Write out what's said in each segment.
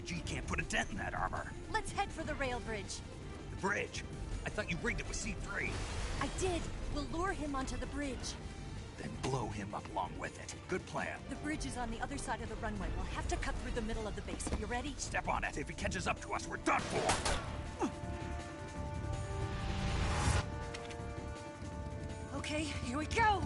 RPG can't put a dent in that armor. Let's head for the rail bridge. The bridge? I thought you rigged it with C3. I did. We'll lure him onto the bridge. Then blow him up along with it. Good plan. The bridge is on the other side of the runway. We'll have to cut through the middle of the base. You ready? Step on it. If he catches up to us, we're done for. Okay, here we go!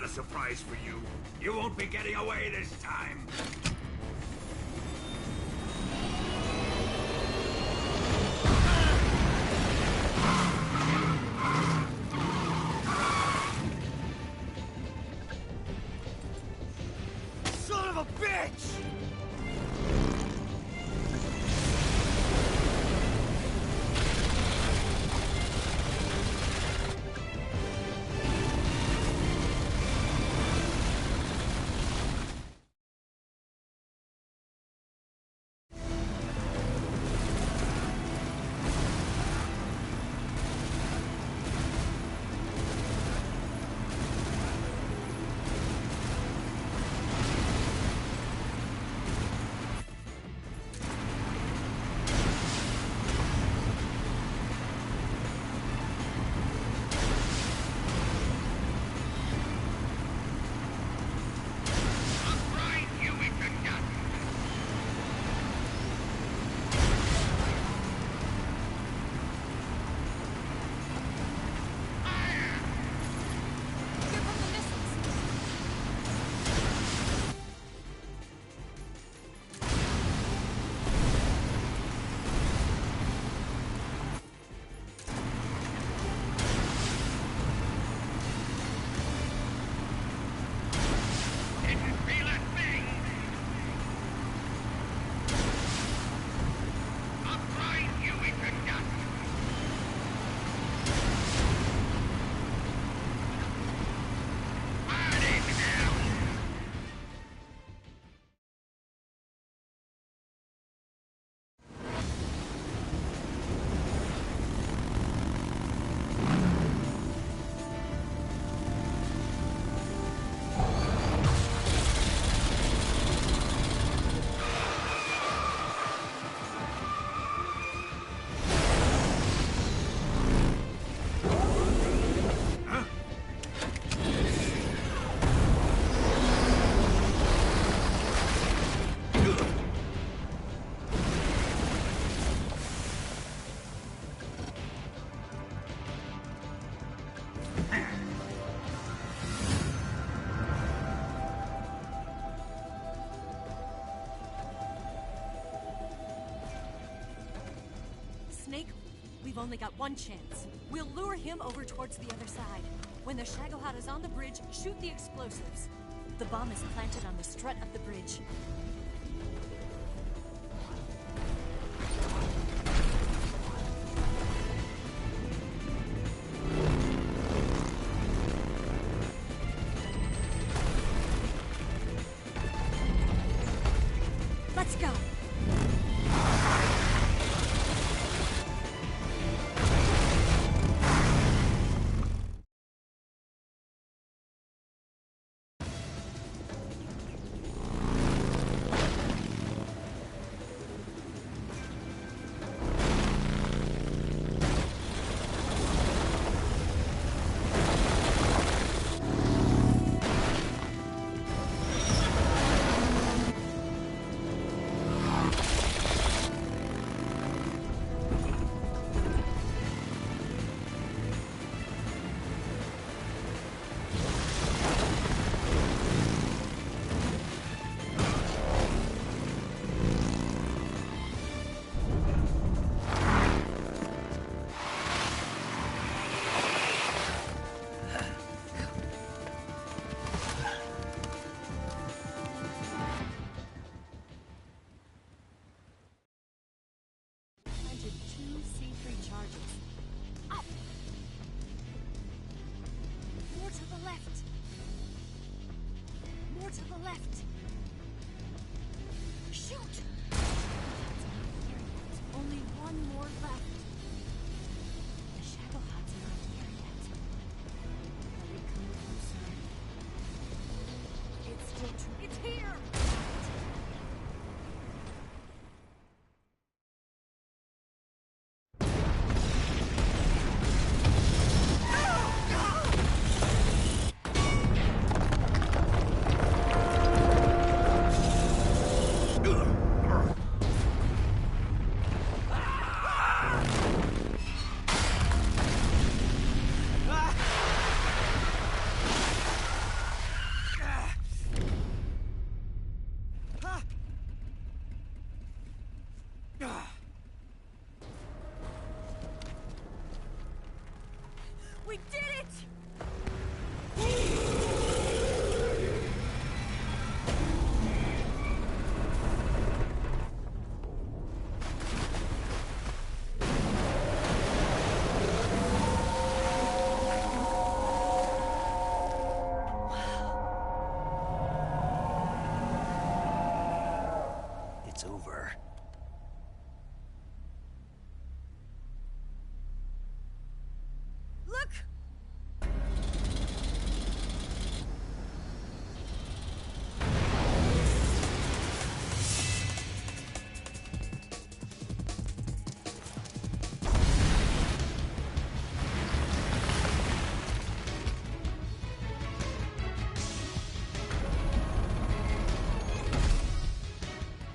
surprise for you. You won't be getting away this time. Son of a bitch! Snake, we've only got one chance. We'll lure him over towards the other side. When the Shagohod is on the bridge, shoot the explosives. The bomb is planted on the strut of the bridge. Let's go! We did it! It's over. Look!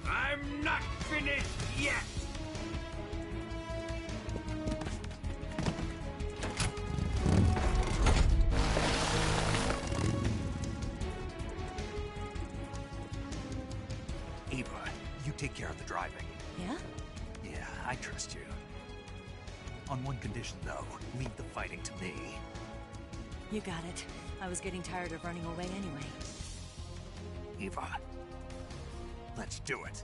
I'm not finished yet! Eva, you take care of the driving. Yeah? Yeah, I trust you. On one condition, though. Leave the fighting to me. You got it. I was getting tired of running away anyway. Eva, let's do it.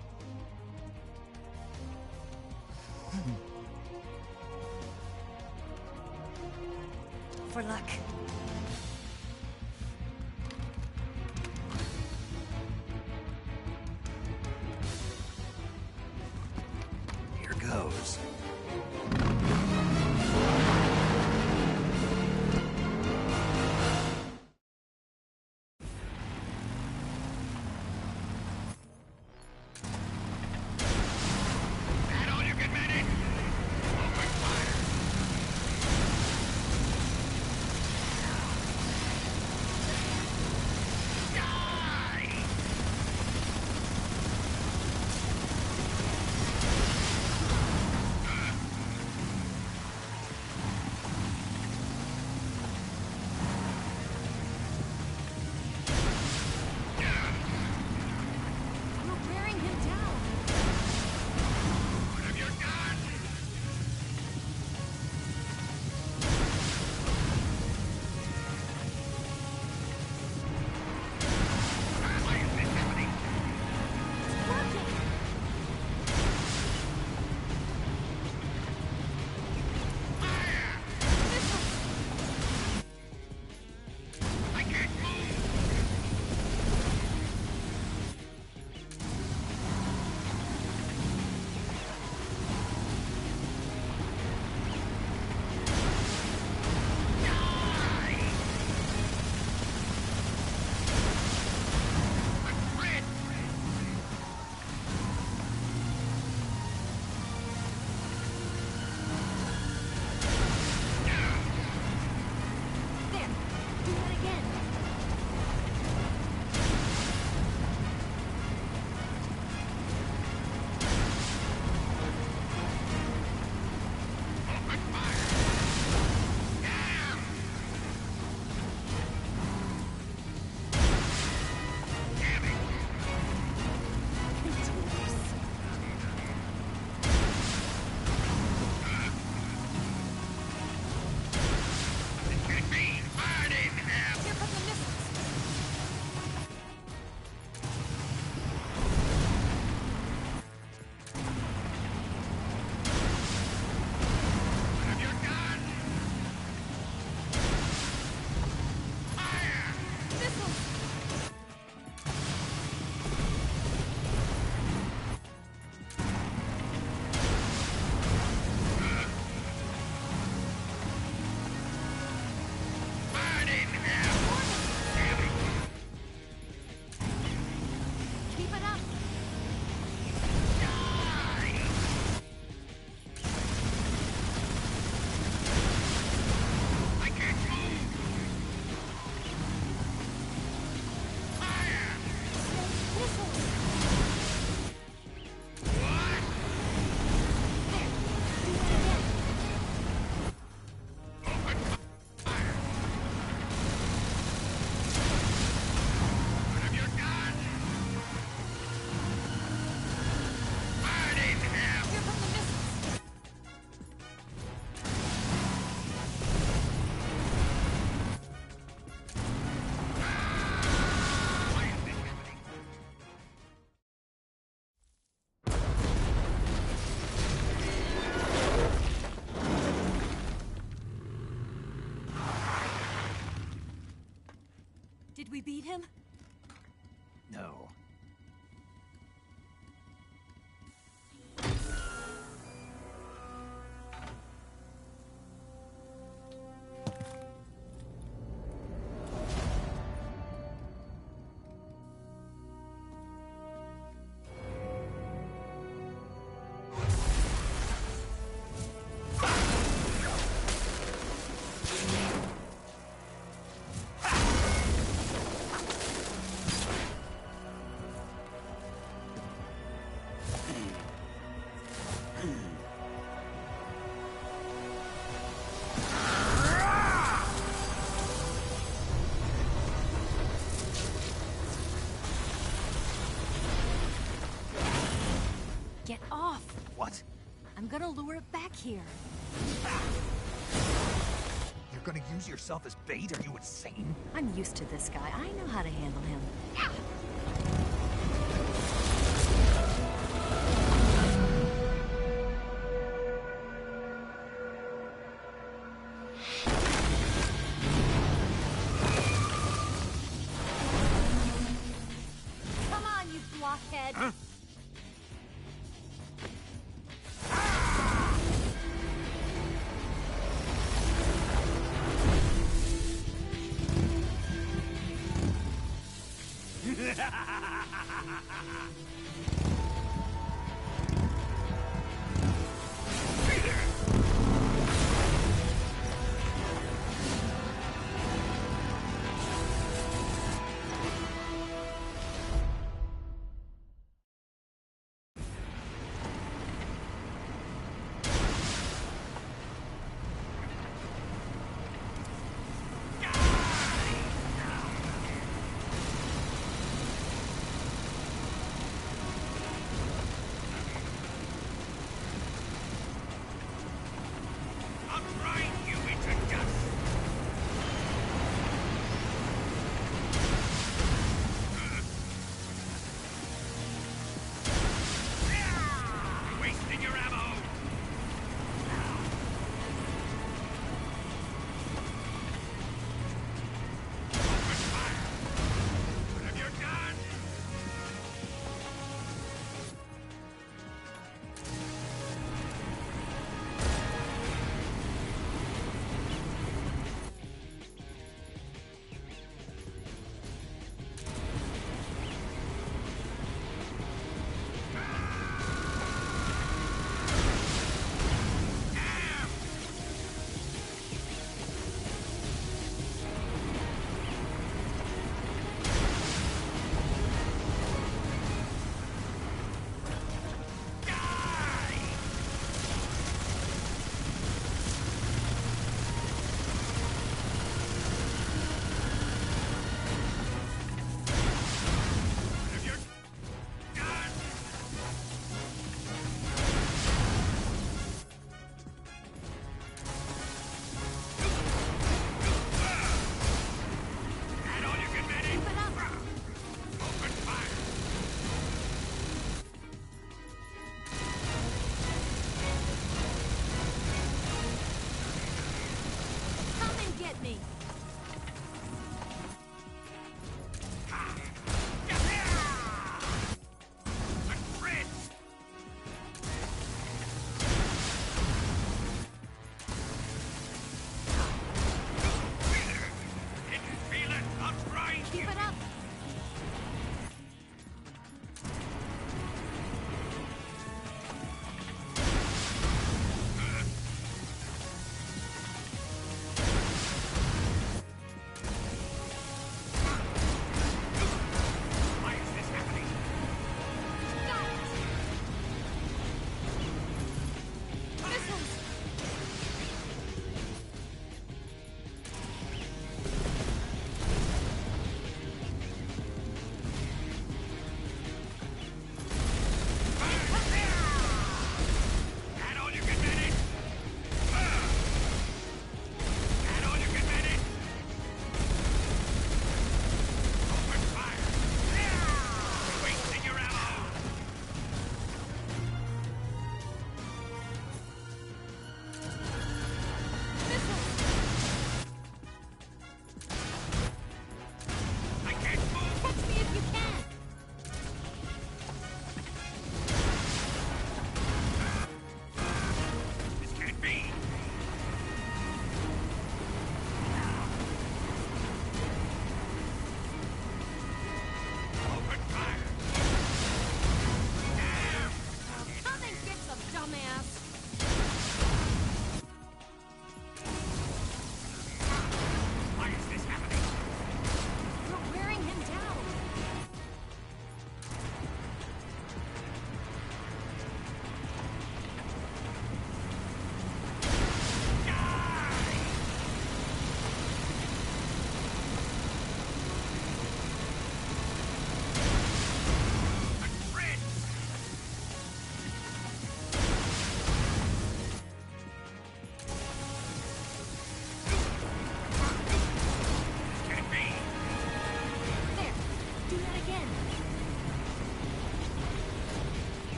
For luck. Here goes. That all you can manage? Open fire! we beat him? No. Get off! What? I'm gonna lure it back here. You're gonna use yourself as bait? Are you insane? I'm used to this guy. I know how to handle him. Come on, you blockhead! Huh?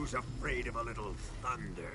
Who's afraid of a little thunder?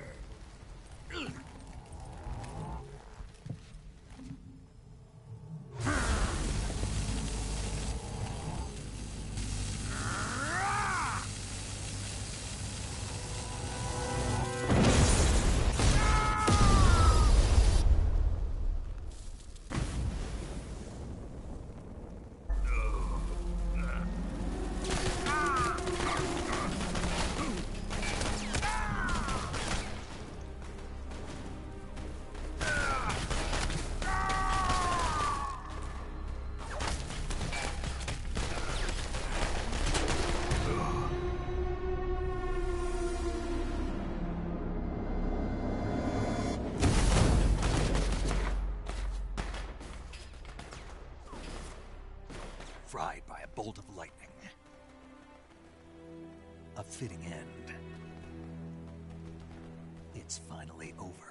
Fried by a bolt of lightning. A fitting end. It's finally over.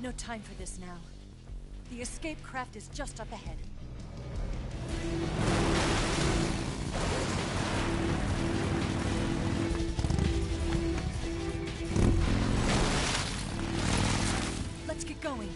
No time for this now. The escape craft is just up ahead. Let's get going.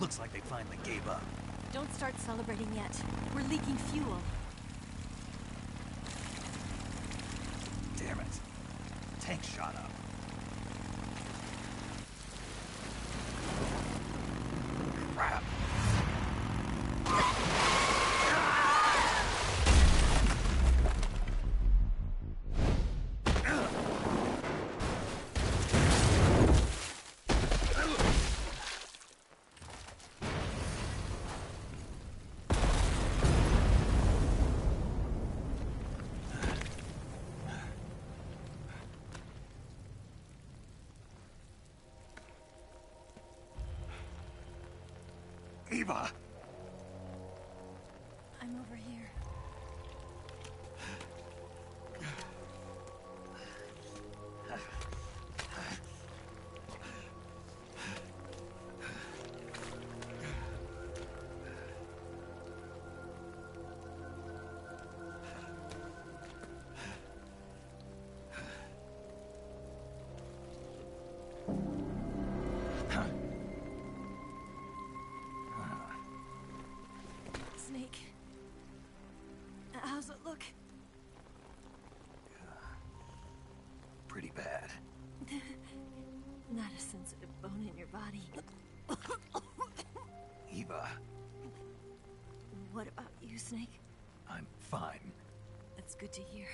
Looks like they finally gave up. Don't start celebrating yet. We're leaking fuel. Damn it. Tank shot up. Crap. Eva! I'm over here. Snake. How's it look? Pretty bad. Not a sensitive bone in your body. Eva, What about you, Snake? I'm fine. That's good to hear.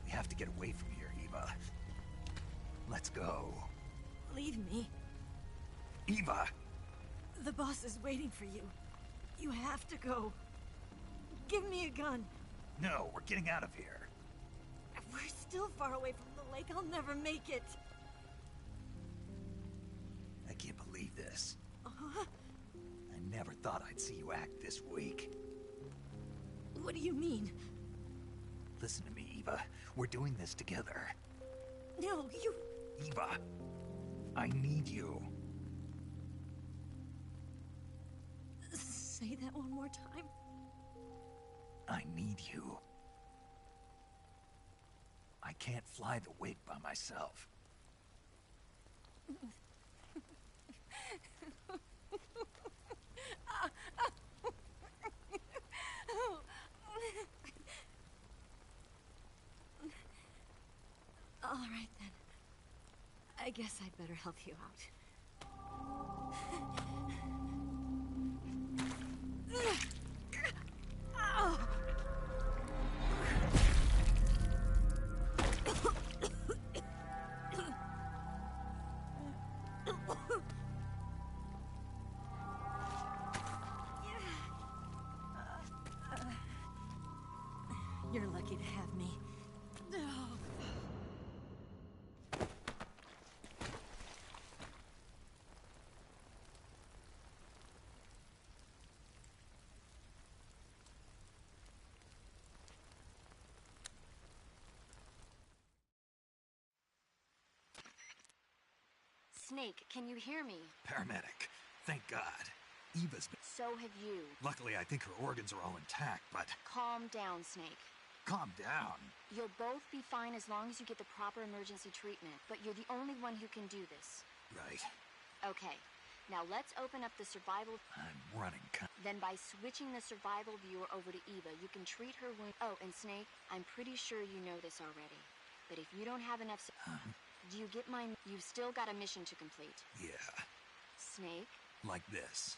We have to get away from here, Eva. Let's go. Leave me. Eva! The boss is waiting for you. You have to go. Give me a gun. No, we're getting out of here. We're still far away from the lake. I'll never make it. I can't believe this. I never thought I'd see you act this weak. What do you mean? Listen to me, Eva. We're doing this together. No, you... Eva, I need you. Say that one more time. I need you. I can't fly the wig by myself. All right, then. I guess I'd better help you out. You're lucky to have me. Snake, can you hear me? Paramedic. Thank God. Eva's been... So have you. Luckily, I think her organs are all intact, but... Calm down, Snake. Calm down. You'll both be fine as long as you get the proper emergency treatment, but you're the only one who can do this. Right. Okay, now let's open up the survival... I'm running. Then by switching the survival viewer over to Eva, you can treat her wound... Oh, and Snake, I'm pretty sure you know this already. But if you don't have enough... Do you get my... You've still got a mission to complete. Yeah. Snake? Like this.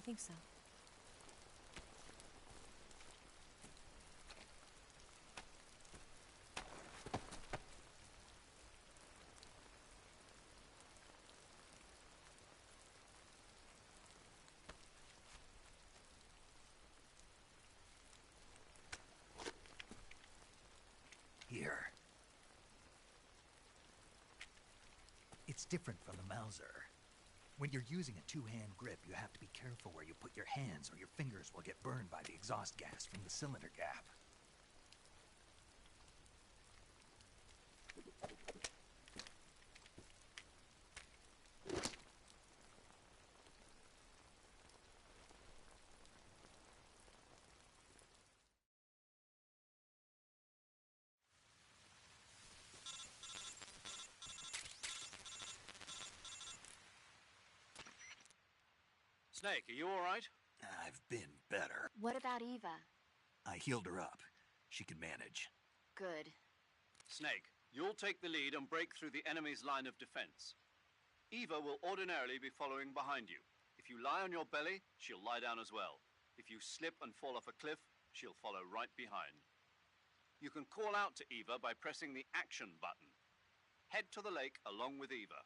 think so. Here. It's different from the Mauser. When you're using a two-hand grip, you have to be careful where you put your hands or your fingers will get burned by the exhaust gas from the cylinder gap. Snake, are you all right? I've been better. What about Eva? I healed her up. She can manage. Good. Snake, you'll take the lead and break through the enemy's line of defense. Eva will ordinarily be following behind you. If you lie on your belly, she'll lie down as well. If you slip and fall off a cliff, she'll follow right behind. You can call out to Eva by pressing the action button. Head to the lake along with Eva.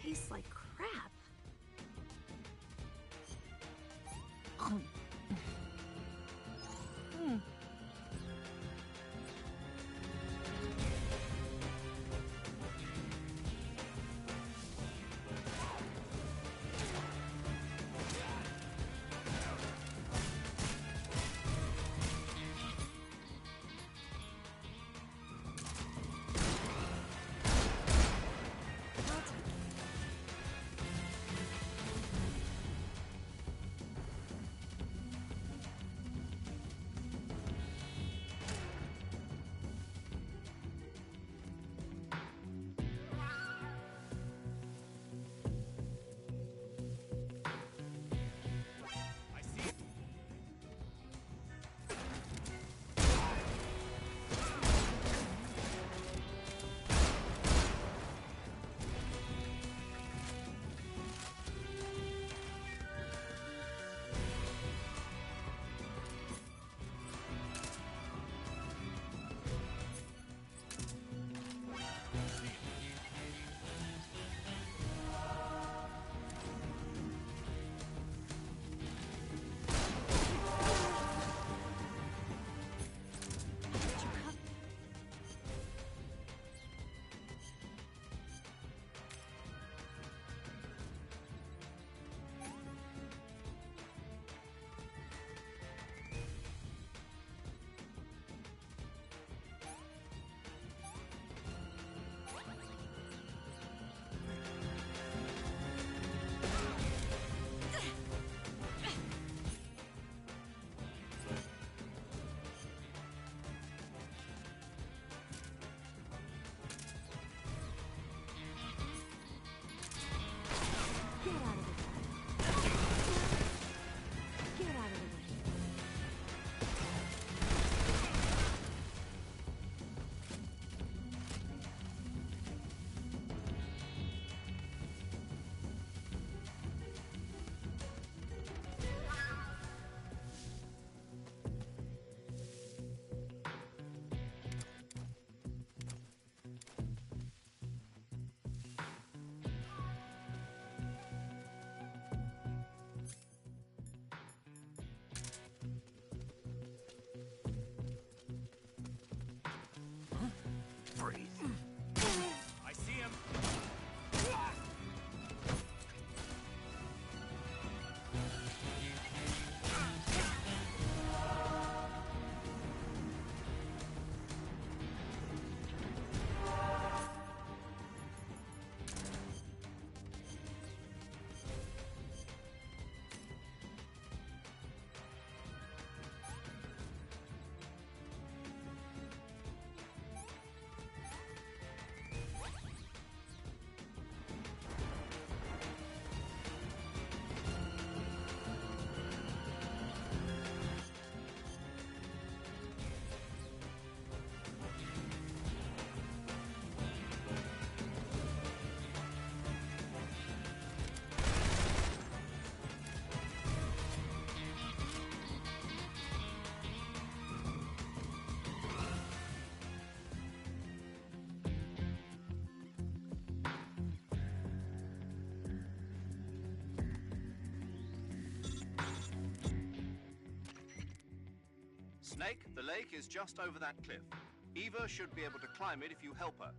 tastes like crap. I see him. Snake, the lake is just over that cliff. Eva should be able to climb it if you help her.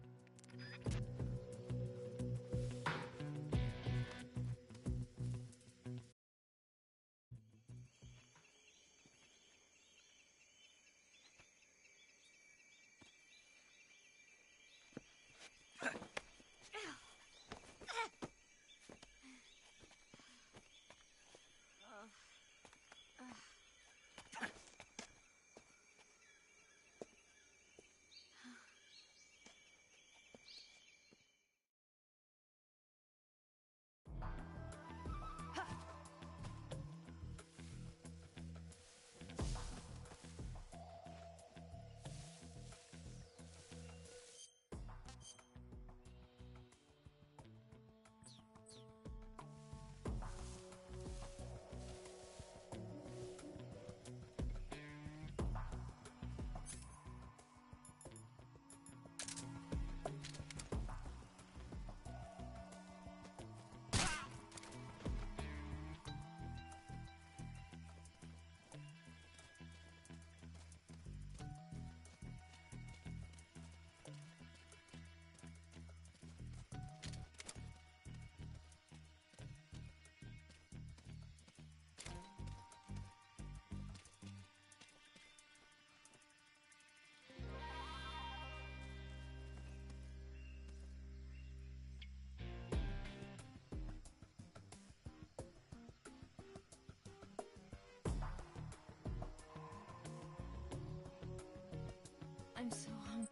I'm so hungry.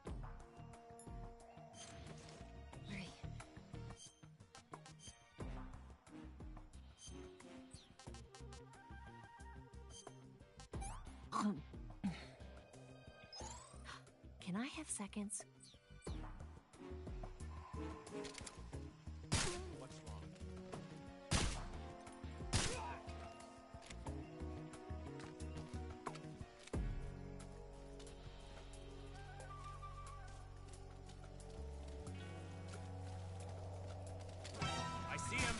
Can I have seconds? What's wrong? I see him.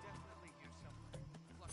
Definitely here somewhere. Look.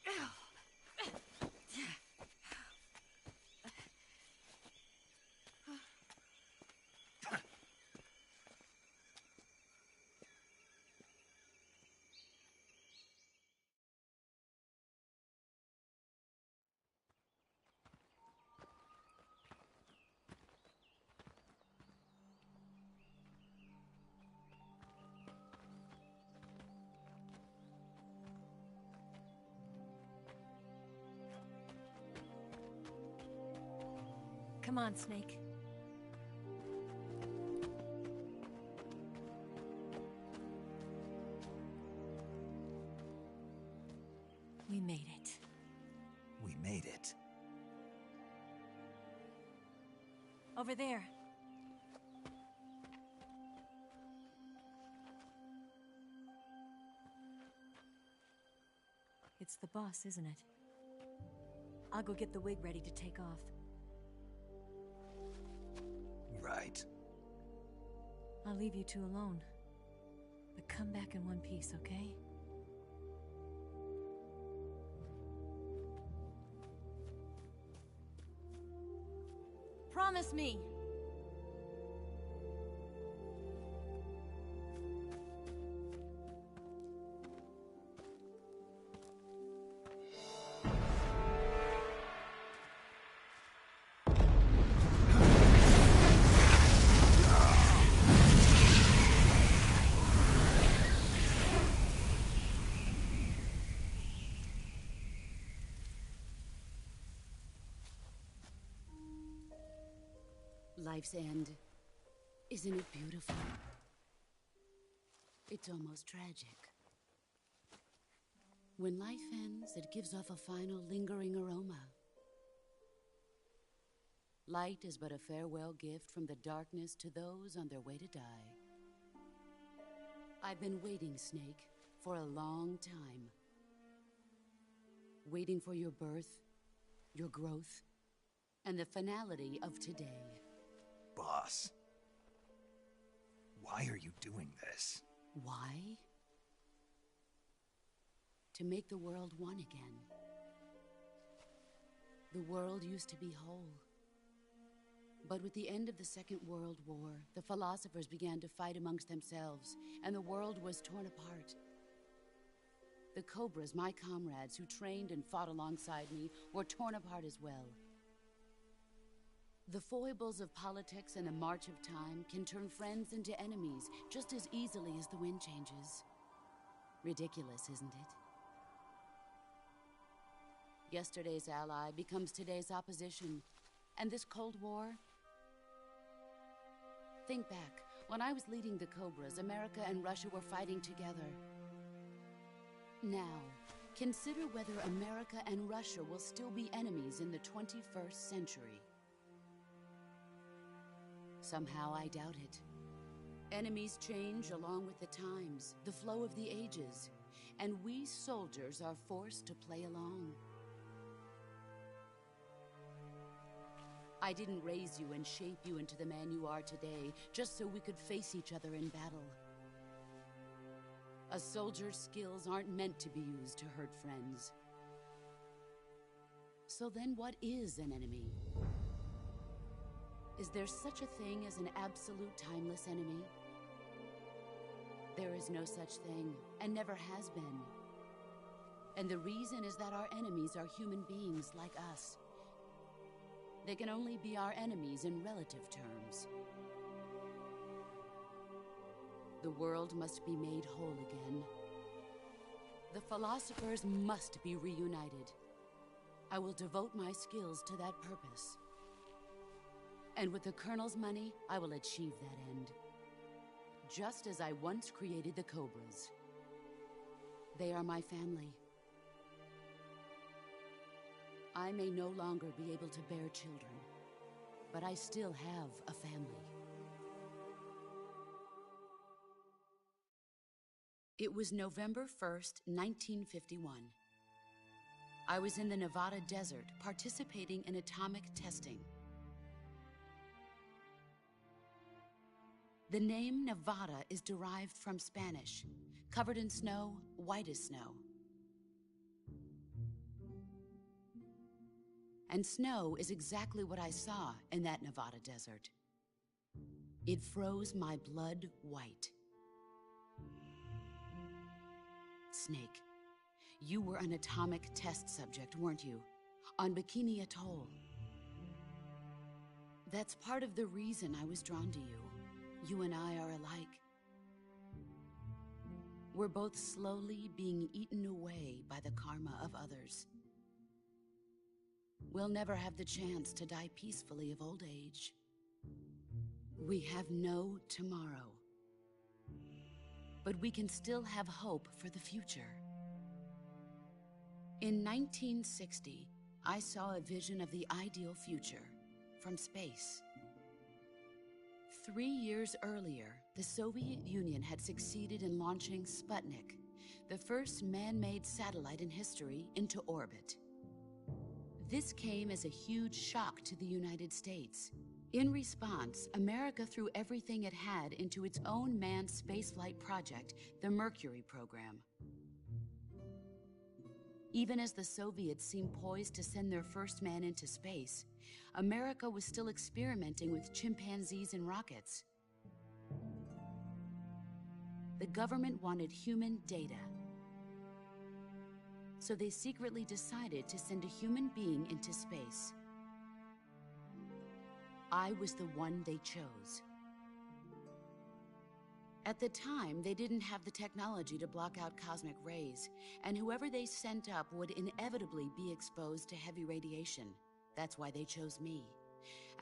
Now. Come on, Snake. We made it. We made it. Over there. It's the boss, isn't it? I'll go get the wig ready to take off. Right. I'll leave you two alone. But come back in one piece, okay? Promise me! life's end. Isn't it beautiful? It's almost tragic. When life ends, it gives off a final lingering aroma. Light is but a farewell gift from the darkness to those on their way to die. I've been waiting, Snake, for a long time. Waiting for your birth, your growth, and the finality of today. Boss, why are you doing this? Why? To make the world one again. The world used to be whole. But with the end of the Second World War, the philosophers began to fight amongst themselves, and the world was torn apart. The Cobras, my comrades who trained and fought alongside me, were torn apart as well. The foibles of politics and the march of time can turn friends into enemies just as easily as the wind changes. Ridiculous, isn't it? Yesterday's ally becomes today's opposition, and this Cold War? Think back. When I was leading the Cobras, America and Russia were fighting together. Now, consider whether America and Russia will still be enemies in the 21st century. Somehow I doubt it. Enemies change along with the times, the flow of the ages, and we soldiers are forced to play along. I didn't raise you and shape you into the man you are today just so we could face each other in battle. A soldier's skills aren't meant to be used to hurt friends. So then what is an enemy? Is there such a thing as an absolute timeless enemy? There is no such thing, and never has been. And the reason is that our enemies are human beings like us. They can only be our enemies in relative terms. The world must be made whole again. The philosophers must be reunited. I will devote my skills to that purpose. And with the Colonel's money, I will achieve that end. Just as I once created the Cobras. They are my family. I may no longer be able to bear children, but I still have a family. It was November 1st, 1951. I was in the Nevada desert participating in atomic testing. The name Nevada is derived from Spanish, covered in snow, white as snow. And snow is exactly what I saw in that Nevada desert. It froze my blood white. Snake, you were an atomic test subject, weren't you? On Bikini Atoll. That's part of the reason I was drawn to you. You and I are alike. We're both slowly being eaten away by the karma of others. We'll never have the chance to die peacefully of old age. We have no tomorrow. But we can still have hope for the future. In 1960, I saw a vision of the ideal future from space. 3 years earlier, the Soviet Union had succeeded in launching Sputnik, the first man-made satellite in history, into orbit. This came as a huge shock to the United States. In response, America threw everything it had into its own manned spaceflight project, the Mercury program. Even as the Soviets seemed poised to send their first man into space, America was still experimenting with chimpanzees and rockets. The government wanted human data. So they secretly decided to send a human being into space. I was the one they chose. At the time, they didn't have the technology to block out cosmic rays, and whoever they sent up would inevitably be exposed to heavy radiation. That's why they chose me.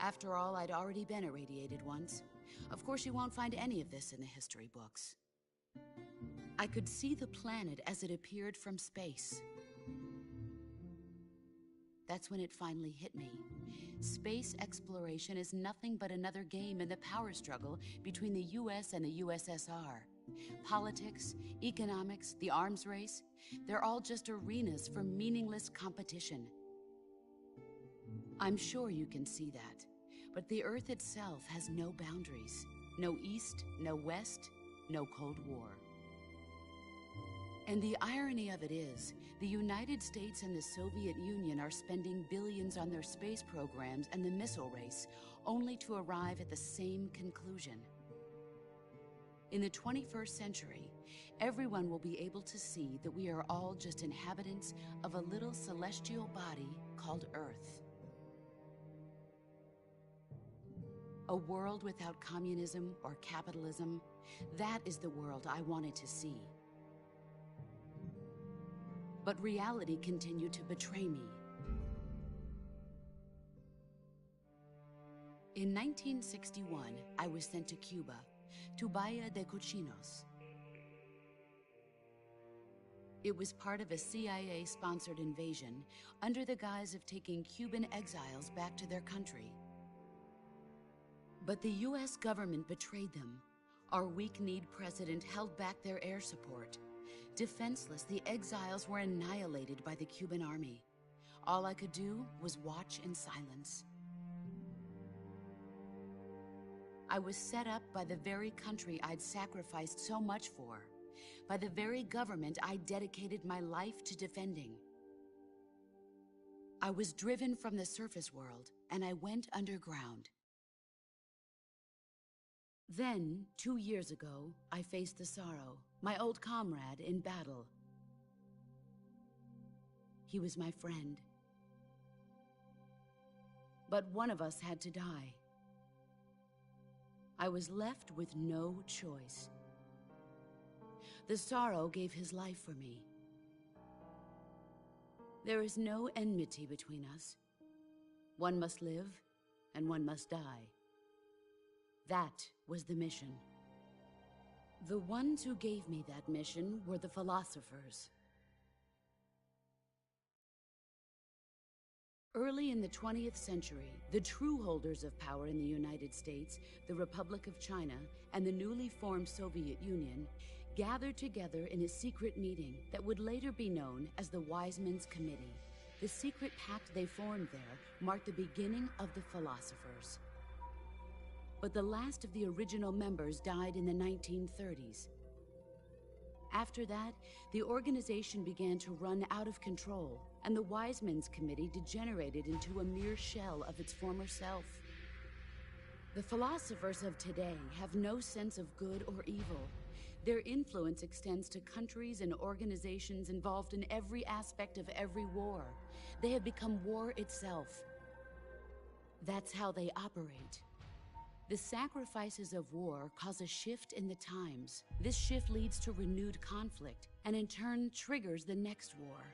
After all, I'd already been irradiated once. Of course, you won't find any of this in the history books. I could see the planet as it appeared from space. That's when it finally hit me. Space exploration is nothing but another game in the power struggle between the US and the USSR. Politics, economics, the arms race, they're all just arenas for meaningless competition. I'm sure you can see that, but the Earth itself has no boundaries. No East, no West, no Cold War. And the irony of it is, the United States and the Soviet Union are spending billions on their space programs and the missile race, only to arrive at the same conclusion. In the 21st century, everyone will be able to see that we are all just inhabitants of a little celestial body called Earth. A world without communism or capitalism, that is the world I wanted to see. But reality continued to betray me. In 1961, I was sent to Cuba, to Bahia de Cochinos. It was part of a CIA-sponsored invasion under the guise of taking Cuban exiles back to their country. But the US government betrayed them. Our weak-kneed president held back their air support. Defenseless, the exiles were annihilated by the Cuban army. All I could do was watch in silence. I was set up by the very country I'd sacrificed so much for, by the very government I dedicated my life to defending. I was driven from the surface world, and I went underground. Then, 2 years ago, I faced the Sorrow, my old comrade in battle. He was my friend. But one of us had to die. I was left with no choice. The Sorrow gave his life for me. There is no enmity between us. One must live, and one must die. That was the mission. The ones who gave me that mission were the philosophers. Early in the 20th century, the true holders of power in the United States, the Republic of China, and the newly formed Soviet Union gathered together in a secret meeting that would later be known as the Wise Men's Committee. The secret pact they formed there marked the beginning of the philosophers. But the last of the original members died in the 1930s. After that, the organization began to run out of control, and the Wise Men's Committee degenerated into a mere shell of its former self. The philosophers of today have no sense of good or evil. Their influence extends to countries and organizations involved in every aspect of every war. They have become war itself. That's how they operate. The sacrifices of war cause a shift in the times. This shift leads to renewed conflict, and in turn triggers the next war.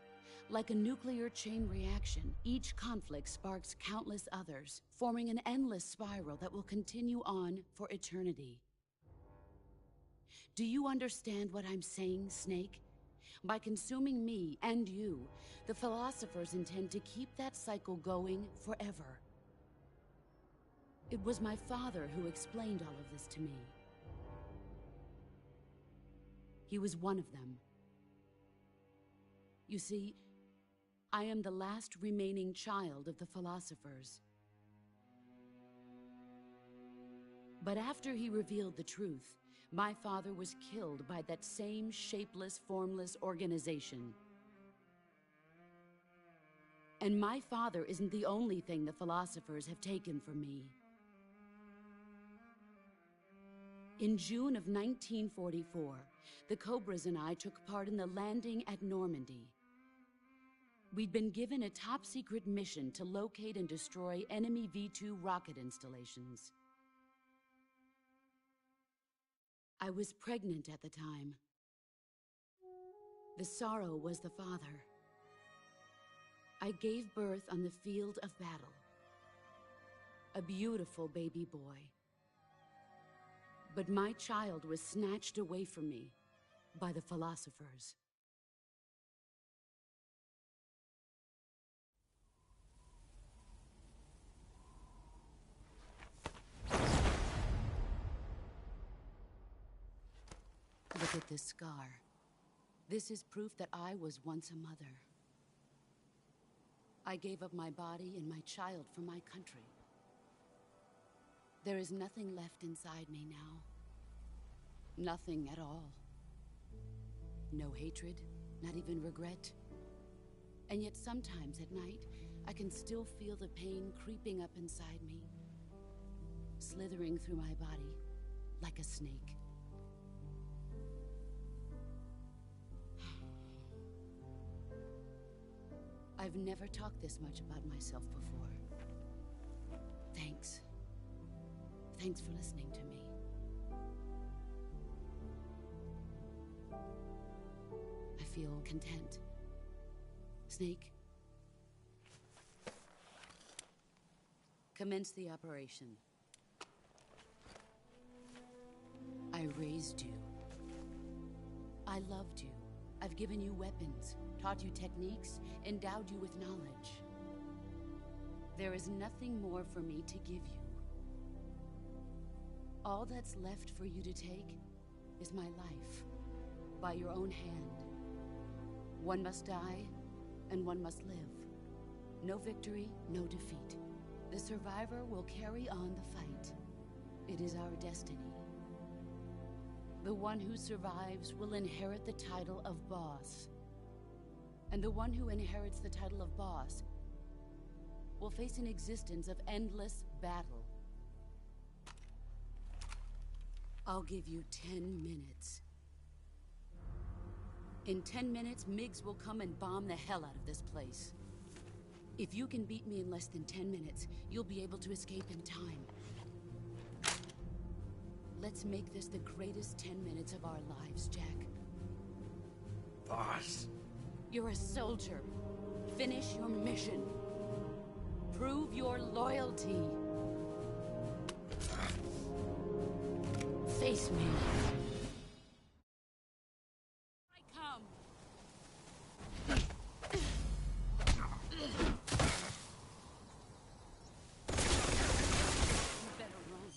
Like a nuclear chain reaction, each conflict sparks countless others, forming an endless spiral that will continue on for eternity. Do you understand what I'm saying, Snake? By consuming me and you, the philosophers intend to keep that cycle going forever. It was my father who explained all of this to me. He was one of them. You see, I am the last remaining child of the philosophers. But after he revealed the truth, my father was killed by that same shapeless, formless organization. And my father isn't the only thing the philosophers have taken from me. In June of 1944, the Cobras and I took part in the landing at Normandy. We'd been given a top-secret mission to locate and destroy enemy V-2 rocket installations. I was pregnant at the time. The Sorrow was the father. I gave birth on the field of battle. a beautiful baby boy. But my child was snatched away from me by the philosophers. Look at this scar. This is proof that I was once a mother. I gave up my body and my child for my country. There is nothing left inside me now. Nothing at all. No hatred, not even regret. And yet sometimes at night, I can still feel the pain creeping up inside me, slithering through my body like a snake. I've never talked this much about myself before. Thanks. Thanks for listening to me. I feel content. Snake, commence the operation. I raised you. I loved you. I've given you weapons, taught you techniques, endowed you with knowledge. There is nothing more for me to give you. All that's left for you to take is my life, by your own hand. One must die, and one must live. No victory, no defeat. The survivor will carry on the fight. It is our destiny. The one who survives will inherit the title of boss. And the one who inherits the title of boss will face an existence of endless battle. I'll give you 10 minutes. In 10 minutes, MiGs will come and bomb the hell out of this place. If you can beat me in less than 10 minutes, you'll be able to escape in time. Let's make this the greatest 10 minutes of our lives, Jack. Boss. You're a soldier. Finish your mission. Prove your loyalty. Face me. I come. You better run.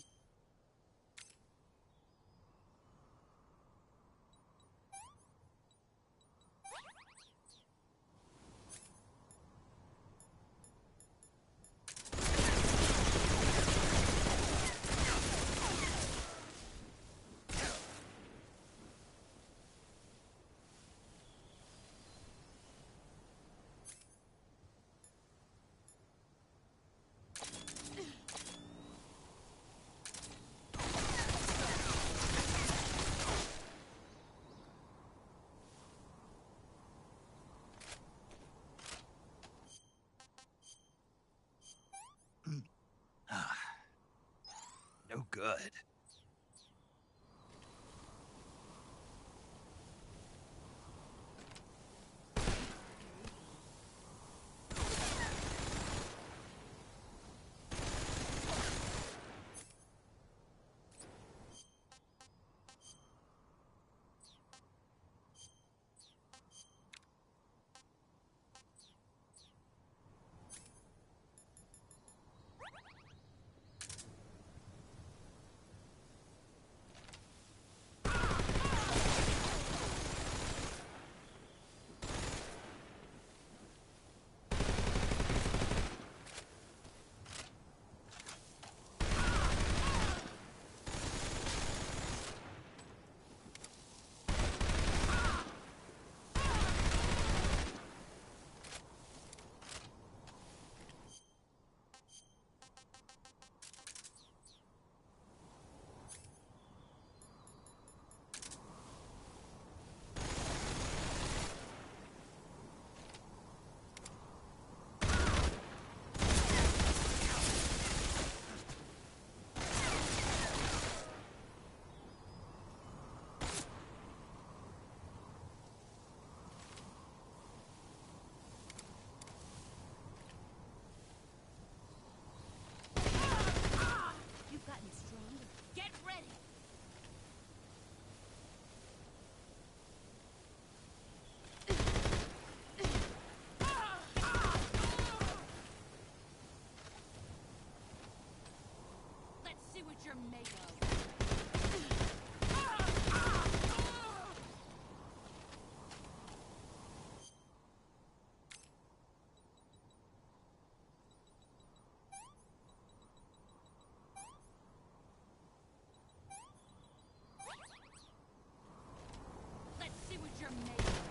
No good. your makeup. Let's see what you're made of.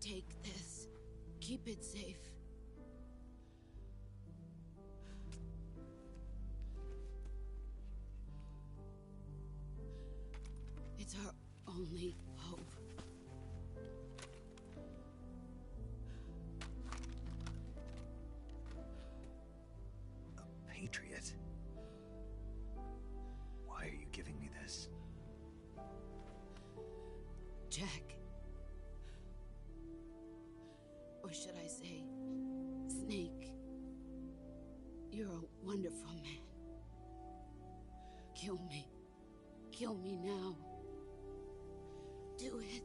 Take this. Keep it safe. It's our only hope. A patriot? Why are you giving me this? Jack. Or should I say, Snake? You're a wonderful man. Kill me. Kill me now. Do it.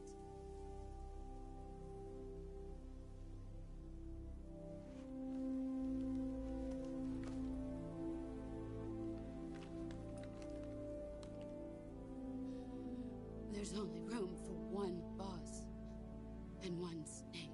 There's only room for one boss and one snake.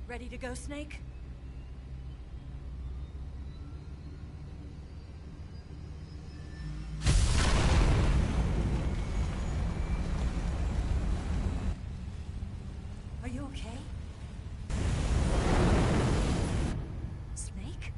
Ready to go, Snake? Are you okay? Snake?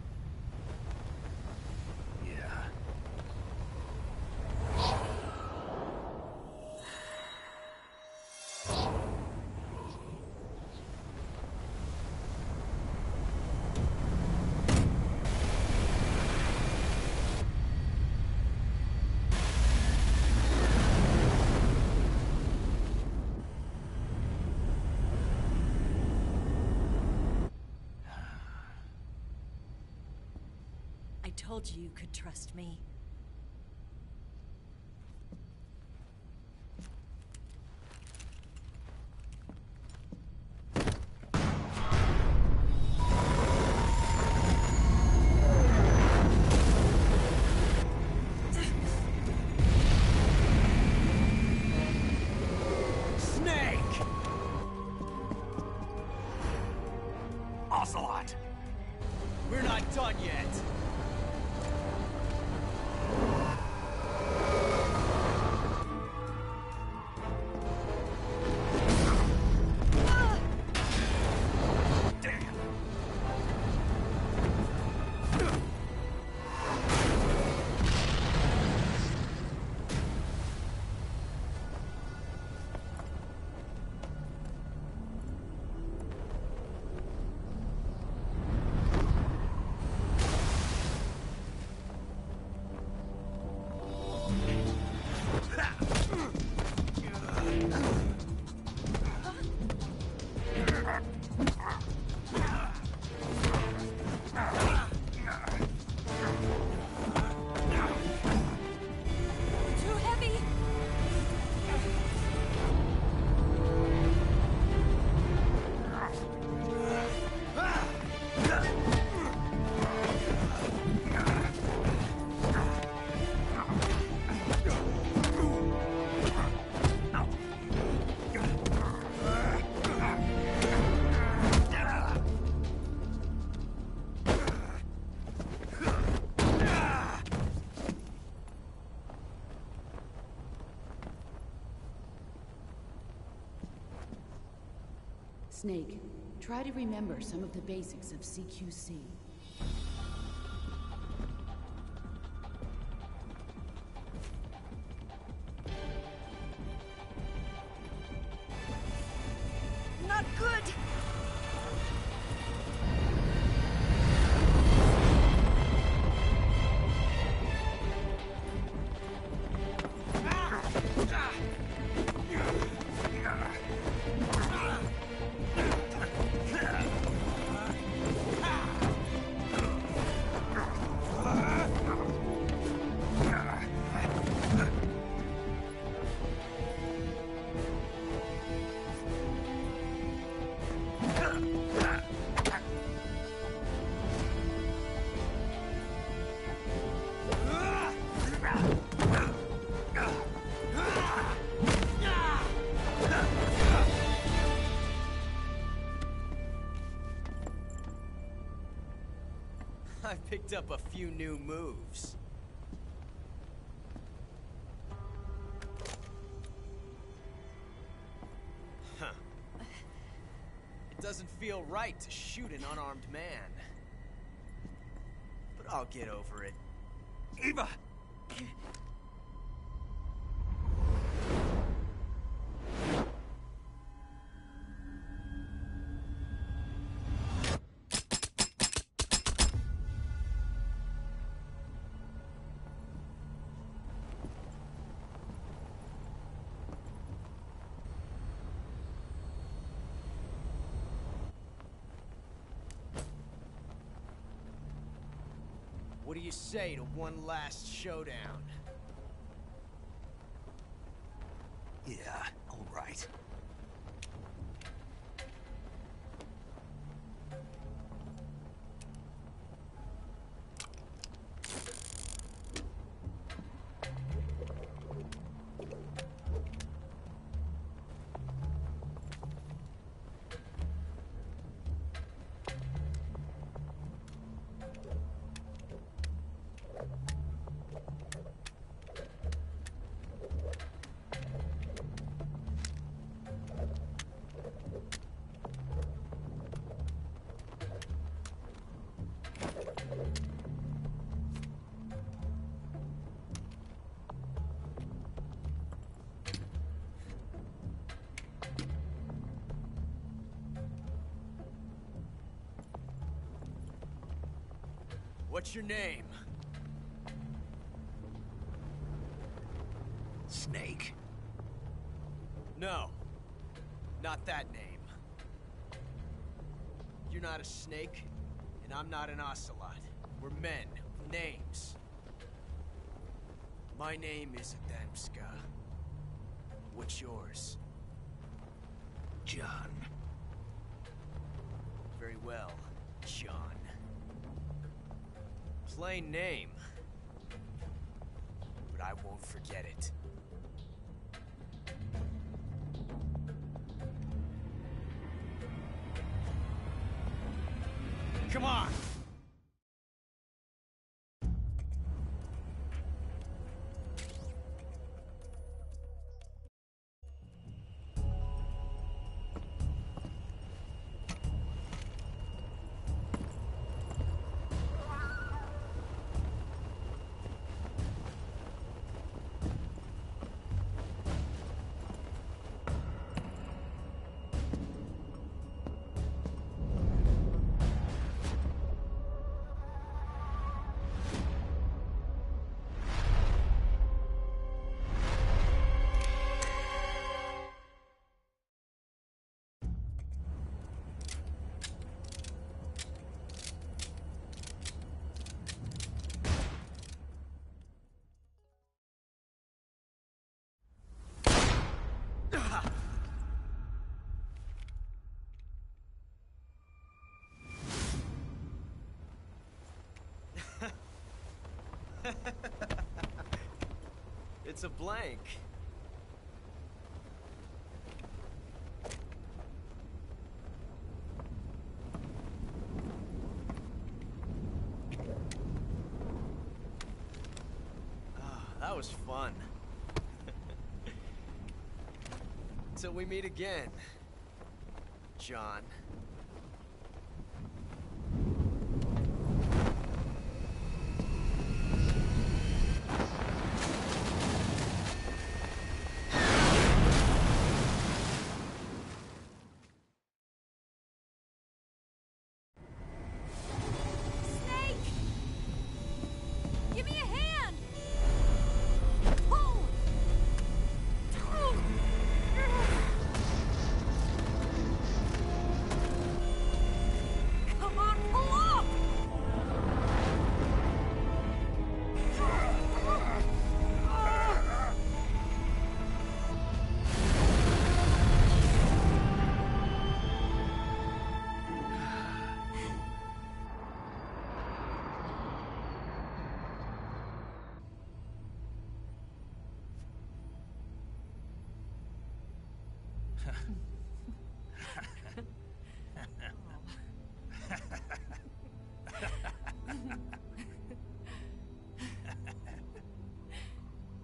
told you could trust me. Ocelot! We're not done yet. Too heavy! Snake, try to remember some of the basics of CQC. Not good! I picked up a few new moves. Huh. It doesn't feel right to shoot an unarmed man. But I'll get over it. Eva! What do you say to one last showdown? Yeah, all right. What's your name? Snake. No. Not that name. You're not a snake, and I'm not an ocelot. We're men Names. My name is Adamska. What's yours? John. Very well, John. Plain name. But I won't forget it. Come on! It's a blank. That was fun. Till we meet again, John. Give me a hand! Pull! Come on, pull up!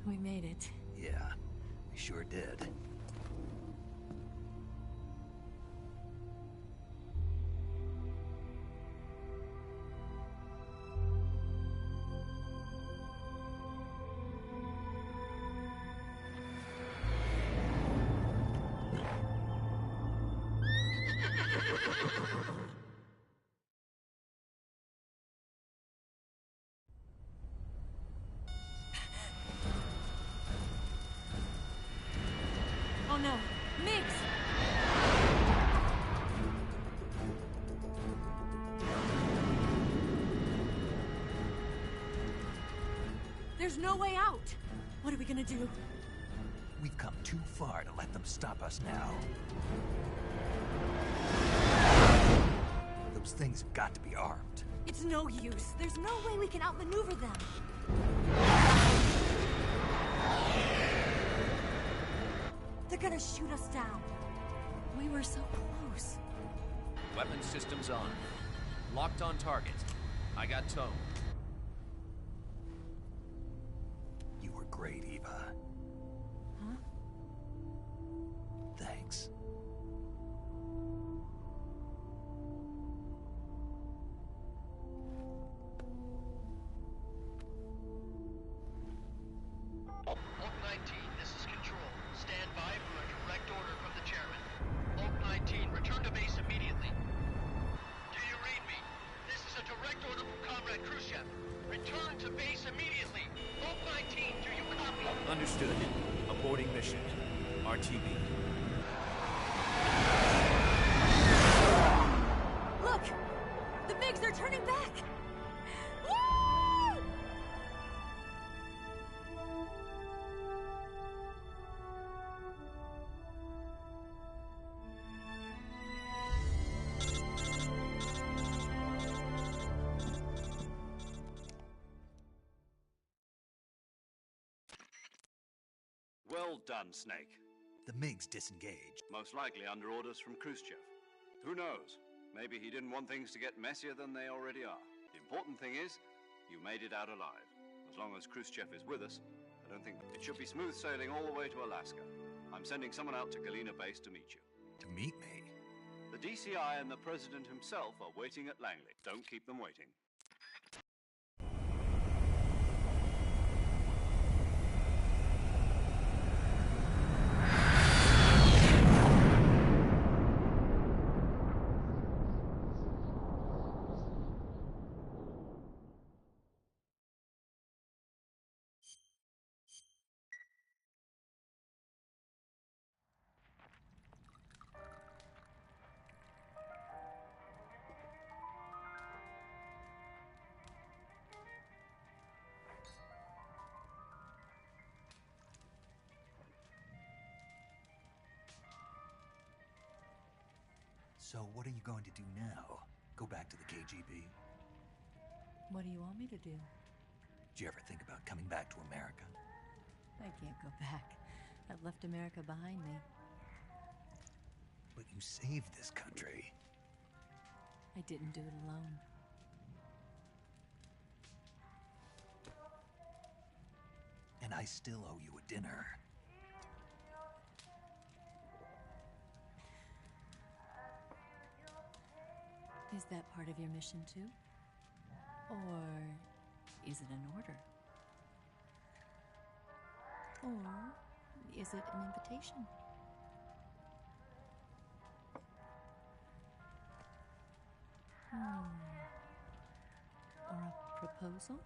We made it. Yeah, we sure did. Oh no, Mix! There's no way out! What are we gonna do? We've come too far to let them stop us now. Those things have got to be armed. It's no use. There's no way we can outmaneuver them. They're gonna shoot us down. We were so close. Weapon systems on. Locked on target. I got tone. You were great, Eva. Huh? Thanks. Oak 19, this is Control. Stand by for a direct order from the chairman. Oak 19, return to base immediately. Do you read me? This is a direct order from Comrade Khrushchev. Return to base immediately. Oak 19, do you copy? Understood. Aborting mission. RTB. Look! The MiGs are turning back! Woo! Well done, Snake. The MiGs disengaged. Most likely under orders from Khrushchev. Who knows? Maybe he didn't want things to get messier than they already are. The important thing is, you made it out alive. As long as Khrushchev is with us, I don't think it should be smooth sailing all the way to Alaska. I'm sending someone out to Galena Base to meet you. To meet me? The DCI and the President himself are waiting at Langley. Don't keep them waiting. So what are you going to do now? Go back to the KGB? What do you want me to do? Did you ever think about coming back to America? I can't go back. I've left America behind me. But you saved this country. I didn't do it alone. And I still owe you a dinner. Is that part of your mission too? Or is it an order? Or is it an invitation? Or a proposal?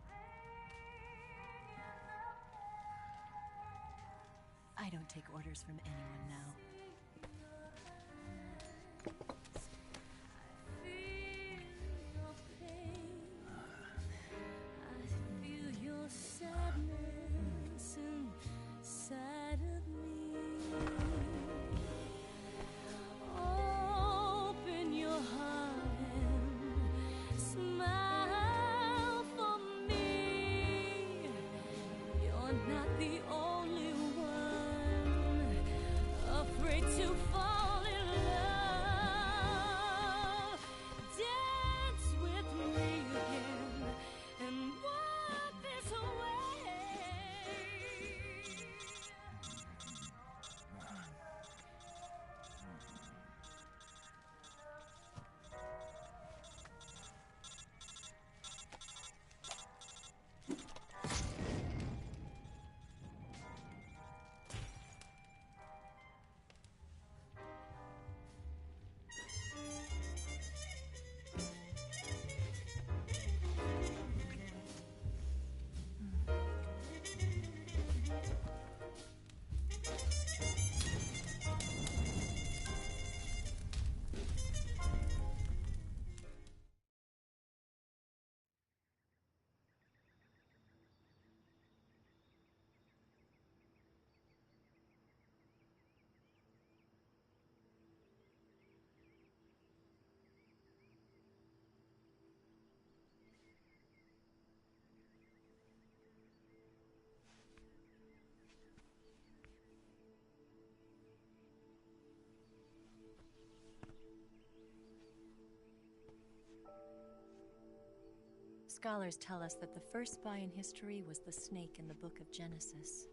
I don't take orders from anyone now. Scholars tell us that the first spy in history was the snake in the book of Genesis.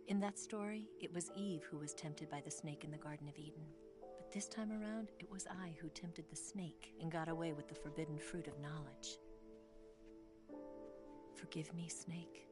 In that story, it was Eve who was tempted by the snake in the Garden of Eden. But this time around, it was I who tempted the snake and got away with the forbidden fruit of knowledge. Forgive me, Snake.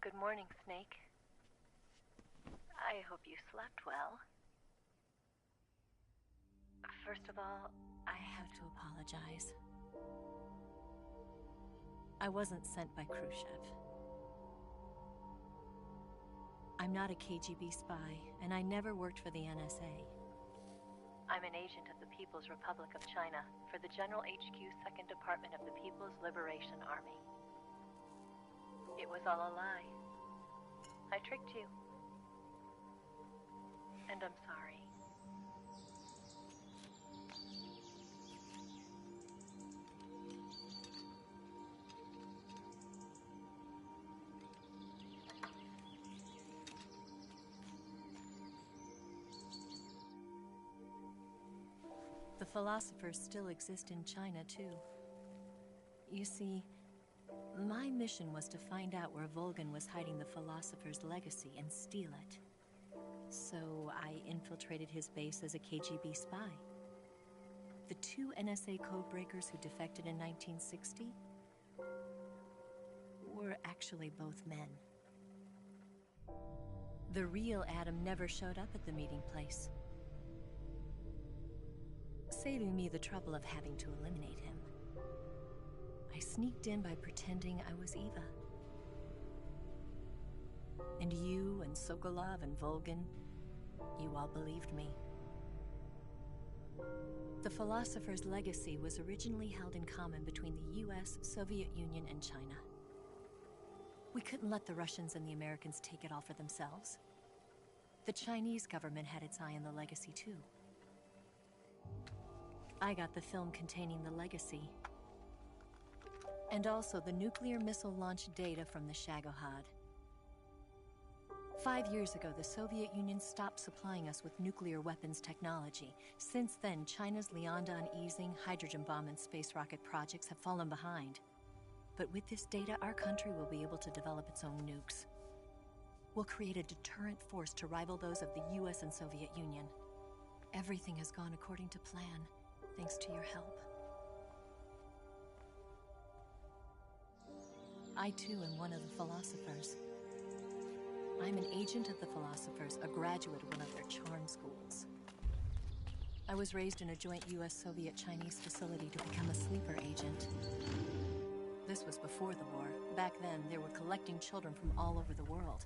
Good morning, Snake. I hope you slept well. First of all, I have to apologize. I wasn't sent by Khrushchev. I'm not a KGB spy, and I never worked for the NSA. I'm an agent of the People's Republic of China for the General HQ 2nd Department of the People's Liberation Army. It was all a lie. I tricked you. And I'm sorry. The philosophers still exist in China, too. You see, my mission was to find out where Volgan was hiding the philosopher's legacy and steal it. So I infiltrated his base as a KGB spy. The two NSA codebreakers who defected in 1960 were actually both men. The real Adam never showed up at the meeting place, saving me the trouble of having to eliminate him. I sneaked in by pretending I was Eva. And you and Sokolov and Volgan, you all believed me. The philosopher's legacy was originally held in common between the US, Soviet Union, and China. We couldn't let the Russians and the Americans take it all for themselves. The Chinese government had its eye on the legacy, too. I got the film containing the legacy, and also the nuclear missile launch data from the Shagohod. 5 years ago, the Soviet Union stopped supplying us with nuclear weapons technology. Since then, China's Liaodong easing, hydrogen bomb, and space rocket projects have fallen behind. But with this data, our country will be able to develop its own nukes. We'll create a deterrent force to rival those of the US and Soviet Union. Everything has gone according to plan, thanks to your help. I too am one of the philosophers. I'm an agent of the philosophers, a graduate of one of their charm schools. I was raised in a joint US-Soviet-Chinese facility to become a sleeper agent. This was before the war. Back then, they were collecting children from all over the world.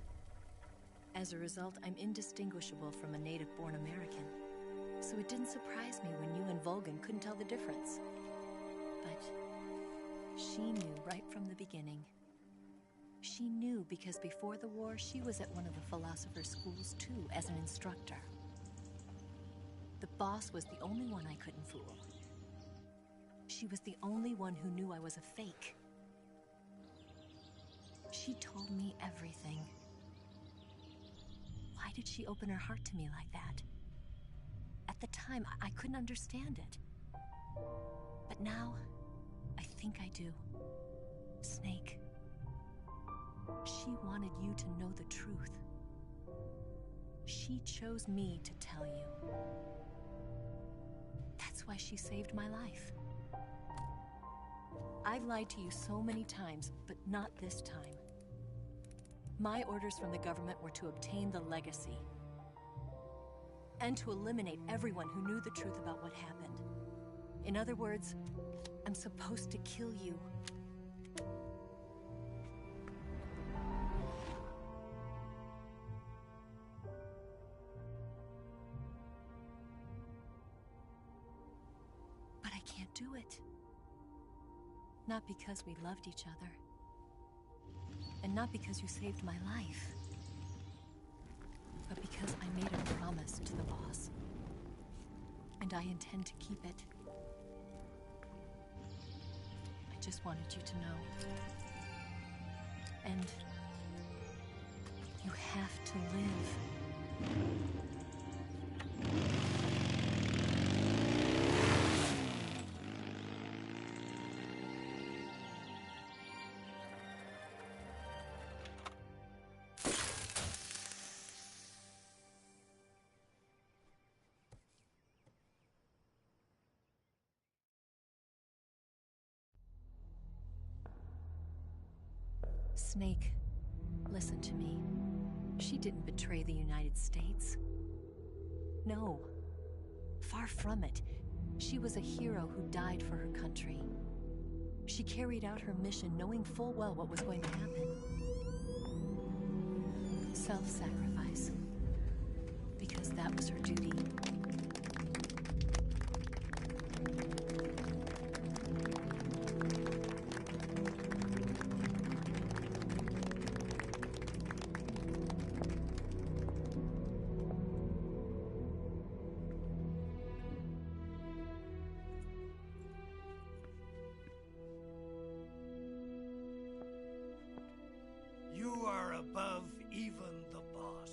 As a result, I'm indistinguishable from a native-born American. So it didn't surprise me when you and Volgan couldn't tell the difference. But she knew right from the beginning. She knew because before the war, she was at one of the philosopher's schools too, as an instructor. The boss was the only one I couldn't fool. She was the only one who knew I was a fake. She told me everything. Why did she open her heart to me like that? At the time, I couldn't understand it. But now, I think I do. Snake. She wanted you to know the truth. She chose me to tell you. That's why she saved my life. I've lied to you so many times, but not this time. My orders from the government were to obtain the legacy and to eliminate everyone who knew the truth about what happened. In other words, I'm supposed to kill you. But I can't do it. Not because we loved each other. And not because you saved my life. But because I made a promise to the boss. And I intend to keep it. I just wanted you to know. And you have to live. Snake, listen to me. She didn't betray the United States. No, far from it. She was a hero who died for her country. She carried out her mission knowing full well what was going to happen. Self-sacrifice. Because that was her duty. You are above even the boss.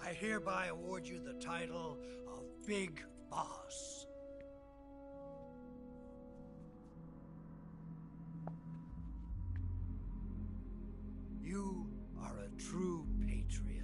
I hereby award you the title of Big Boss. You are a true patriot.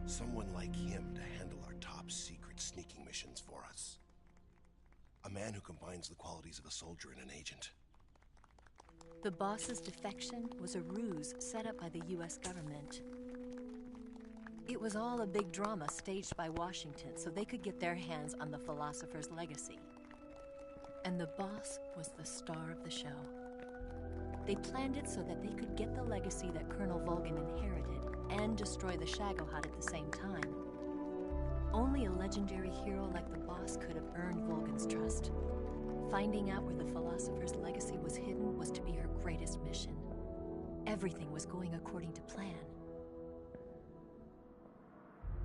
Someone like him to handle our top secret sneaking missions for us. A man who combines the qualities of a soldier and an agent. The boss's defection was a ruse set up by the US government. It was all a big drama staged by Washington so they could get their hands on the philosopher's legacy. And the boss was the star of the show. They planned it so that they could get the legacy that Colonel Volgin inherited and destroy the Shagohod at the same time. Only a legendary hero like the boss could have earned Volgin's trust. Finding out where the philosopher's legacy was hidden was to be her greatest mission. Everything was going according to plan.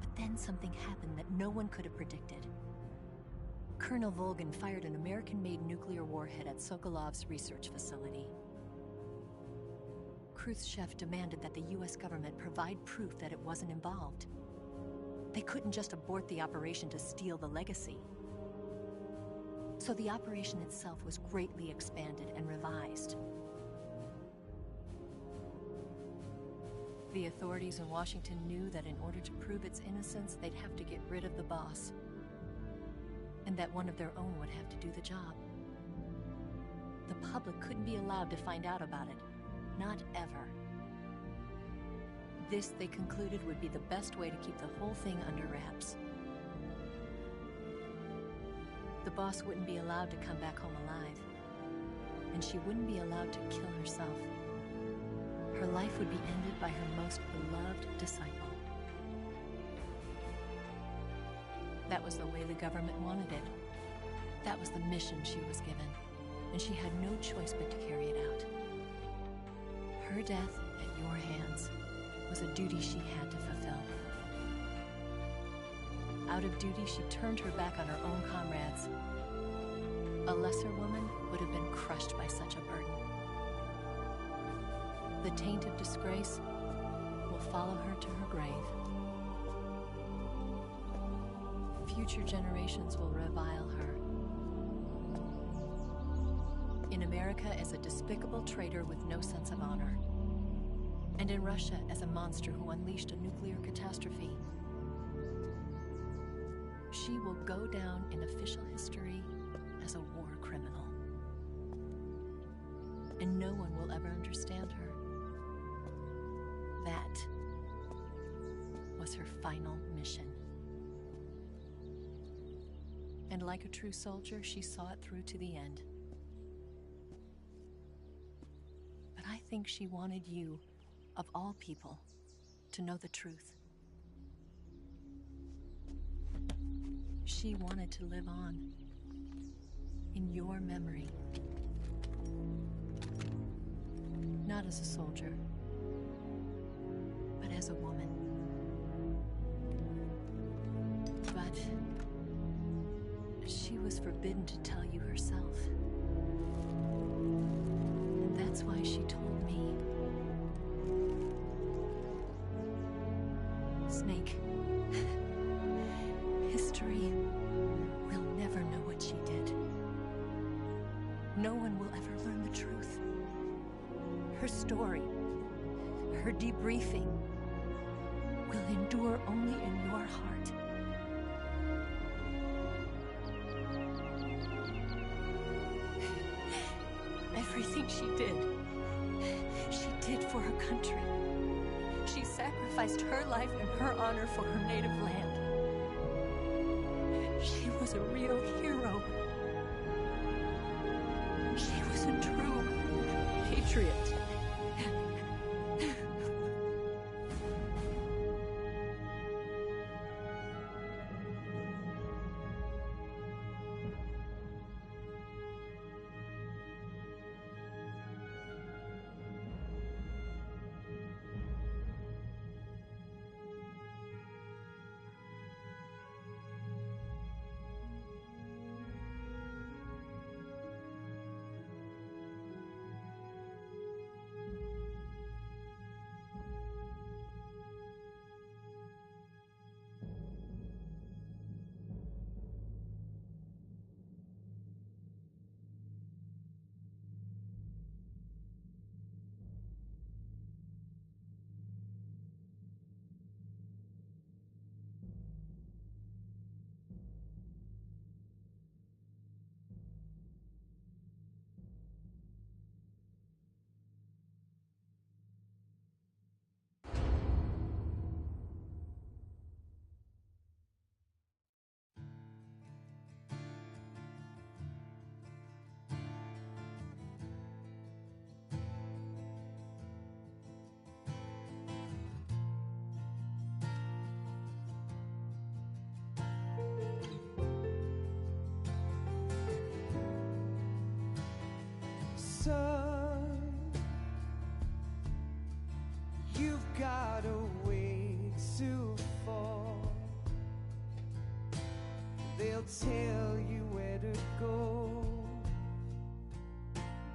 But then something happened that no one could have predicted. Colonel Volgin fired an American-made nuclear warhead at Sokolov's research facility. Khrushchev demanded that the US government provide proof that it wasn't involved. They couldn't just abort the operation to steal the legacy. So the operation itself was greatly expanded and revised. The authorities in Washington knew that in order to prove its innocence, they'd have to get rid of the boss, and that one of their own would have to do the job. The public couldn't be allowed to find out about it. Not ever. This, they concluded, would be the best way to keep the whole thing under wraps. The boss wouldn't be allowed to come back home alive, and she wouldn't be allowed to kill herself. Her life would be ended by her most beloved disciple. That was the way the government wanted it. That was the mission she was given, and she had no choice but to carry it out. Her death at your hands was a duty she had to fulfill. Out of duty, she turned her back on her own comrades. A lesser woman would have been crushed by such a burden. The taint of disgrace will follow her to her grave. Future generations will revile her. In America as a despicable traitor with no sense of honor. And in Russia as a monster who unleashed a nuclear catastrophe. She will go down in official history as a war criminal. And no one will ever understand her. That was her final mission. And like a true soldier, she saw it through to the end. But I think she wanted you, of all people, to know the truth. She wanted to live on. in your memory. Not as a soldier, but as a woman. But she was forbidden to tell you herself. And that's why she told me. Snake, history will never know what she did. No one will ever learn the truth. Her story, her debriefing, will endure only in your heart. Everything she did for her country. She sacrificed her life and her honor for her native land. She was a real hero. She was a true patriot. Son, you've got a way to fall. They'll tell you where to go,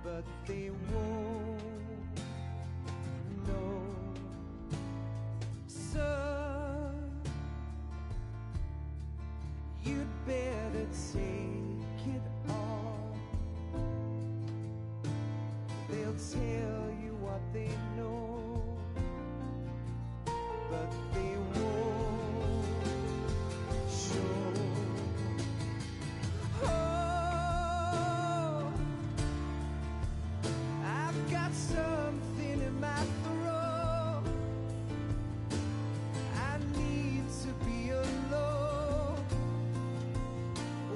but they won't know. Son, you'd better take it all. They'll tell you what they know, but they won't show. Oh, I've got something in my throat. I need to be alone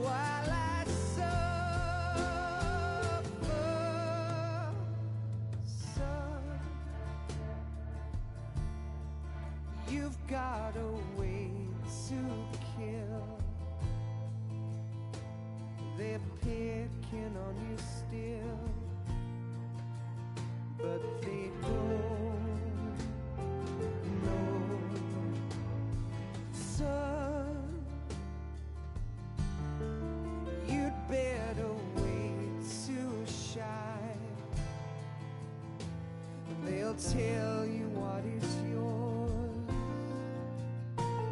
while I suffer. Son, you've got a way to kill. They're picking on you still, but they don't know. Son, you'd better wait to shine. They'll tell you what is yours,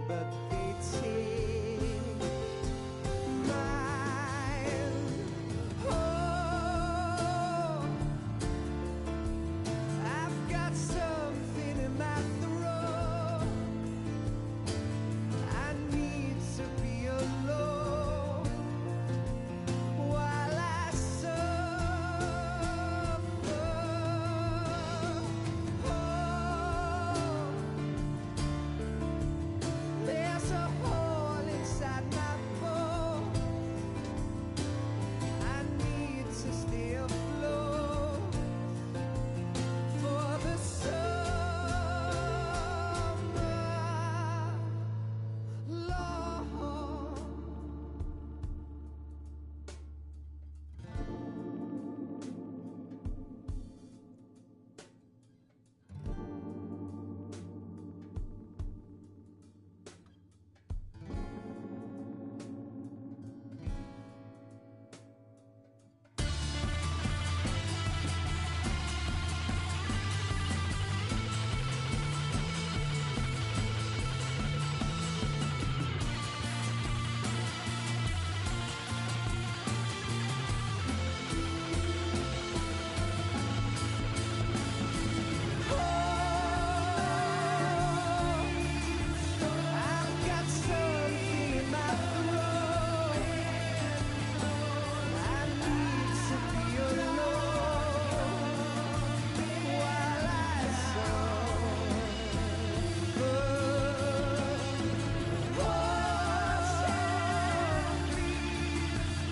but they take mine. Oh, I've got something in my throat. I need to be alone while I suffer. Oh,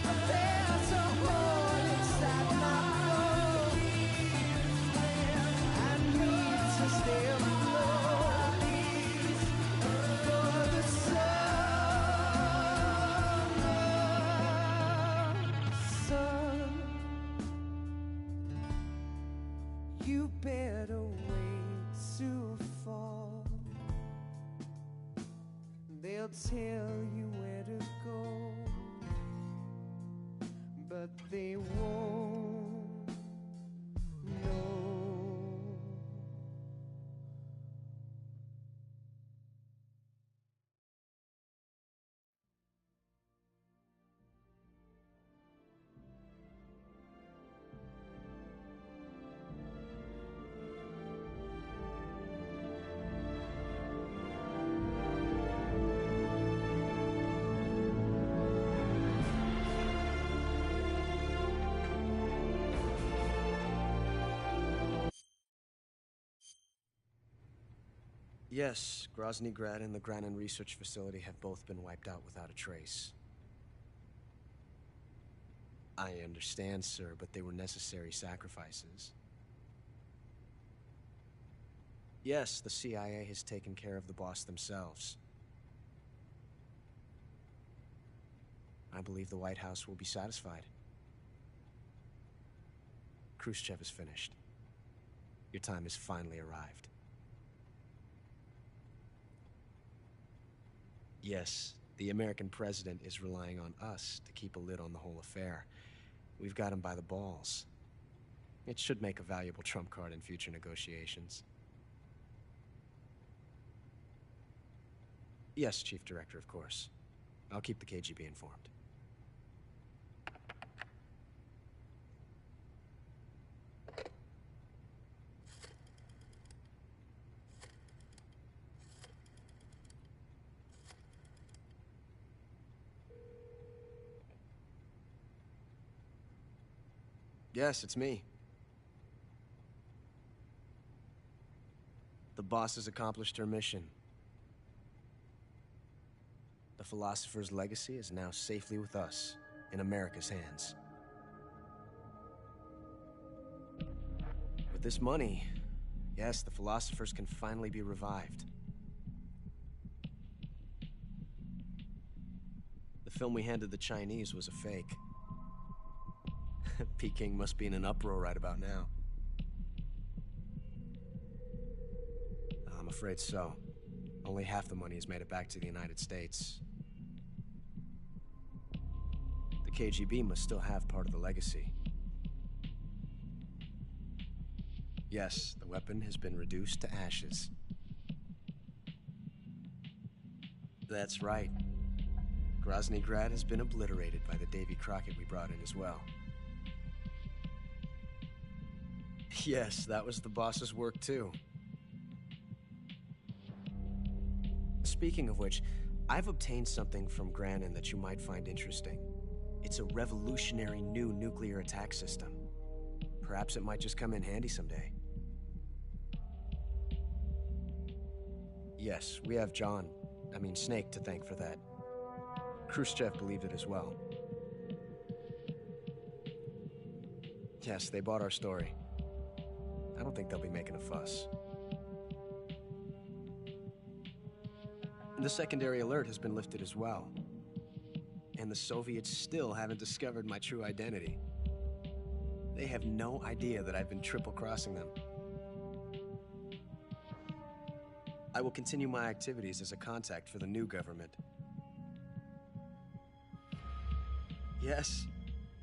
There's a hole inside my throat. I need to stay afloat for the summer sun. You better wait to fall. They'll tell you where to go, but they won't know. Yes, Grozny Grad and the Granin Research Facility have both been wiped out without a trace. I understand, sir, but they were necessary sacrifices. Yes, the CIA has taken care of the boss themselves. I believe the White House will be satisfied. Khrushchev is finished. Your time has finally arrived. Yes, the American president is relying on us to keep a lid on the whole affair. We've got him by the balls. It should make a valuable trump card in future negotiations. Yes, Chief Director, of course. I'll keep the KGB informed. Yes, it's me. The boss has accomplished her mission. The philosopher's legacy is now safely with us, in America's hands. With this money, yes, the philosophers can finally be revived. The film we handed the Chinese was a fake. Peking must be in an uproar right about now. I'm afraid so. Only half the money has made it back to the United States. The KGB must still have part of the legacy. Yes, the weapon has been reduced to ashes. That's right. Grozny Grad has been obliterated by the Davy Crockett we brought in as well. Yes, that was the boss's work too. Speaking of which, I've obtained something from Granin that you might find interesting. It's a revolutionary new nuclear attack system. Perhaps it might just come in handy someday. Yes, we have Snake to thank for that. Khrushchev believed it as well. Yes, they bought our story. I don't think they'll be making a fuss. The secondary alert has been lifted as well. And the Soviets still haven't discovered my true identity. They have no idea that I've been triple-crossing them. I will continue my activities as a contact for the new government. Yes,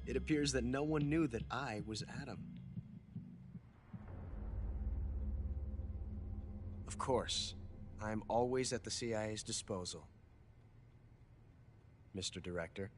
it appears that no one knew that I was Adam. Of course, I'm always at the CIA's disposal, Mr. Director.